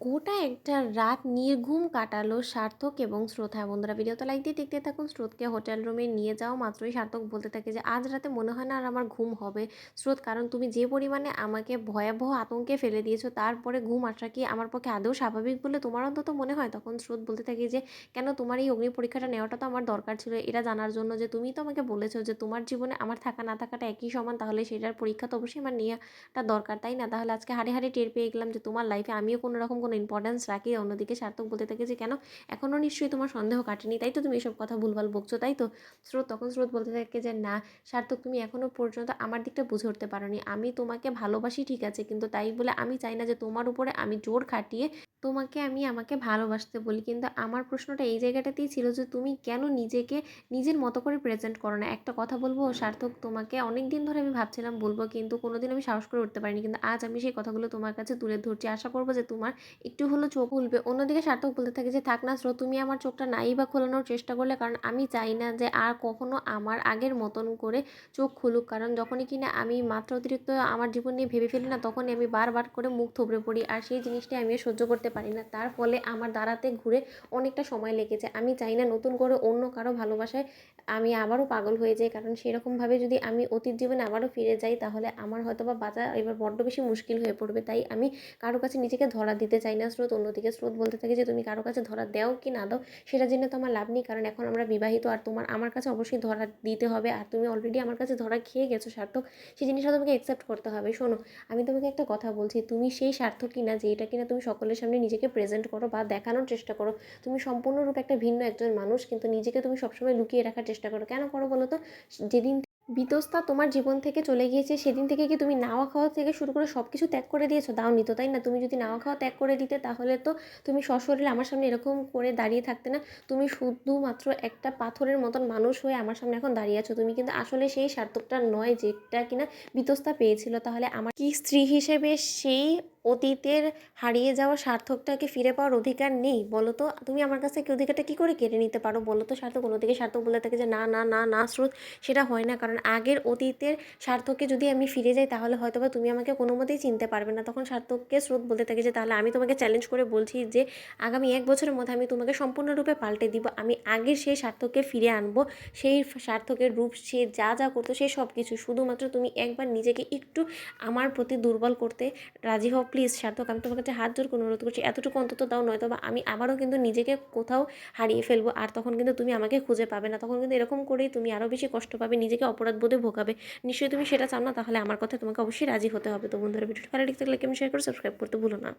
গোটা একটা রাত নির্ঘুম কাটালো সার্থক এবং স্রোত। হ্যাঁ বন্ধুরা, ভিডিওতে লাইক দিয়ে দেখতে থাকুন। স্রোতকে হোটেল রুমে নিয়ে যাওয়া মাত্রই সার্থক বলতে থাকে যে আজ রাতে মনে হয় না আর আমার ঘুম হবে স্রোত, কারণ তুমি যে পরিমাণে আমাকে ভয়াবহ আতঙ্কে ফেলে দিয়েছো, তারপরে ঘুম আসা কি আমার পক্ষে আদৌ স্বাভাবিক বলে তোমার অন্তত মনে হয়? তখন স্রোত বলতে থাকে যে কেন, তোমার এই অগ্নি পরীক্ষাটা নেওয়াটা তো আমার দরকার ছিল, এটা জানার জন্য যে তুমি তো আমাকে বলেছো যে তোমার জীবনে আমার থাকা না থাকাটা একই সমান, তাহলে সেটার পরীক্ষা তো অবশ্যই আমার নেওয়াটা দরকার, তাই না? তাহলে আজকে হাড়ে হাড়ে টের পেয়ে গেলাম যে তোমার লাইফে আমিও কোনো রকম কোনো ইম্পর্টেন্স রাখি। অন্যদিকে সার্থক বলতে থাকে যে কেন, এখনও নিশ্চয়ই তোমার সন্দেহ কাটেনি, তাই তো তুমি এসব কথা ভুলভাল বকছো, তাই তো? তখন স্রোত বলতে থাকে যে না সার্থক, তুমি এখনও পর্যন্ত আমার দিকটা বুঝে উঠতে পারোনি। আমি তোমাকে ভালোবাসি ঠিক আছে, কিন্তু তাই বলে আমি চাই না যে তোমার উপরে আমি জোর খাটিয়ে তোমাকে আমি আমাকে ভালোবাসতে বলি। কিন্তু আমার প্রশ্নটা এই জায়গাটাতেই ছিল যে তুমি কেন নিজেকে নিজের মতো করে প্রেজেন্ট করো না? একটা কথা বলবো সার্থক, তোমাকে অনেক দিন ধরে আমি ভাবছিলাম বলবো, কিন্তু কোনোদিন আমি সাহস করে উঠতে পারিনি, কিন্তু আজ আমি সেই কথাগুলো তোমার কাছে তুলে ধরছি। আশা করবো যে তোমার একটু হলেও চোখ খুলবে। অন্যদিকে সার্থক বলতে থাকে যে থাক না স্রোত, তুমি আমার চোখটা নাই বা খোলানোর চেষ্টা করলে, কারণ আমি চাই না যে আর কখনো আমার আগের মতন করে চোখ খুলুক, কারণ যখনই কিনা আমি মাত্রা অতিরিক্ত আমার জীবন নিয়ে ভেবে ফেলি না, তখনই আমি বারবার করে মুখ থুবড়ে পড়ি, আর সেই জিনিসটাই আমি সহ্য করতে পারি না। তার ফলে আমার দাঁড়াতে ঘুরে অনেকটা সময় লেগেছে। আমি চাই না নতুন করে অন্য কারো ভালোবাসায় আমি আবারও পাগল হয়ে যাই, কারণ সেরকমভাবে যদি আমি অতীত জীবনে আবারও ফিরে যাই তাহলে আমার হয়তো বা বাঁচা এবার বড্ড বেশি মুশকিল হয়ে পড়বে। তাই আমি কারো কাছে নিজেকে ধরা দিতে চাই না স্রোত। অন্যদিকে স্রোত বলতে থাকে যে তুমি কারো কাছে ধরা দাও কি না দাও সেটা জেনে তো আমার লাভ নেই, কারণ এখন আমরা বিবাহিত, আর তোমার আমার কাছে অবশ্যই ধরা দিতে হবে, আর তুমি অলরেডি আমার কাছে ধরা খেয়ে গেছো সার্থক, সেই জিনিসটা তোমাকে অ্যাকসেপ্ট করতে হবে। শোনো, আমি তোমাকে একটা কথা বলছি, তুমি সেই সার্থক কিনা যেটা কিনা তুমি সকলের সামনে নিজেকে প্রেজেন্ট করো বা দেখানোর চেষ্টা করো। তুমি সম্পূর্ণরূপে একটা ভিন্ন একজন মানুষ, কিন্তু নিজেকে তুমি সবসময় লুকিয়ে রাখার চেষ্টা করো। কেন করো বলো তো? যেদিন বিতস্তা তোমার জীবন থেকে চলে গিয়েছে সেদিন থেকে কি তুমি নাওয়া খাওয়া থেকে শুরু করে সব কিছু ত্যাগ করে দিয়েছো? দাওনি তো, তাই না? তুমি যদি নাওয়া খাওয়া ত্যাগ করে দিতে তাহলে তো তুমি সশরীরে আমার সামনে এরকম করে দাঁড়িয়ে থাকতে না। তুমি শুধুমাত্র একটা পাথরের মতন মানুষ হয়ে আমার সামনে এখন দাঁড়িয়ে আছো। তুমি কিন্তু আসলে সেই সার্থকটা নয় যেটা কিনা বিতস্তা পেয়েছিল। তাহলে আমার কি স্ত্রী হিসেবে সেই অতীতের হারিয়ে যাওয়া সার্থকটাকে ফিরে পাওয়ার অধিকার নেই বলো তো? তুমি আমার কাছ থেকে অধিকারটা কী করে কেড়ে নিতে পারো বলো তো সার্থক? অন্যদিকে সার্থক বলে থাকে যে না না না না স্রোত, সেটা হয় না, কারণ আগের অতীতের সার্থককে যদি আমি ফিরে যাই তাহলে হয়তো বা তুমি আমাকে কোনো মতেই চিনতে পারবে না। তখন সার্থককে স্রোত বলতে থাকে যে তাহলে আমি তোমাকে চ্যালেঞ্জ করে বলছি যে আগামী 1 বছরের মধ্যে আমি তোমাকে সম্পূর্ণরূপে পাল্টে দিব। আমি আগের সেই সার্থককে ফিরে আনবো, সেই সার্থকের রূপ, সে যা যা করতো সেই সব কিছু। শুধুমাত্র তুমি একবার নিজেকে একটু আমার প্রতি দুর্বল করতে রাজি হও প্লিজ সার্থক, আমি তোমার কাছে হাত জোর করে অনুরোধ করছি, এতটুকু অন্তত দাও, নয়তো বা আমি আবারও কিন্তু নিজেকে কোথাও হারিয়ে ফেলবো, আর তখন কিন্তু তুমি আমাকে খুঁজে পাবে না। তখন কিন্তু এরকম করেই তুমি আরও বেশি কষ্ট পাবে, নিজেকে অপরাধ বোধে ভোগাবে। নিশ্চয়ই তুমি সেটা চাও না, তাহলে আমার কথা তোমাকে অবশ্যই রাজি হতে হবে। তো বন্ধুরা, ভিডিওটা ভালো লাগলে লাইক, কমেন্ট, শেয়ার করে সাবস্ক্রাইব করতে ভুলো না।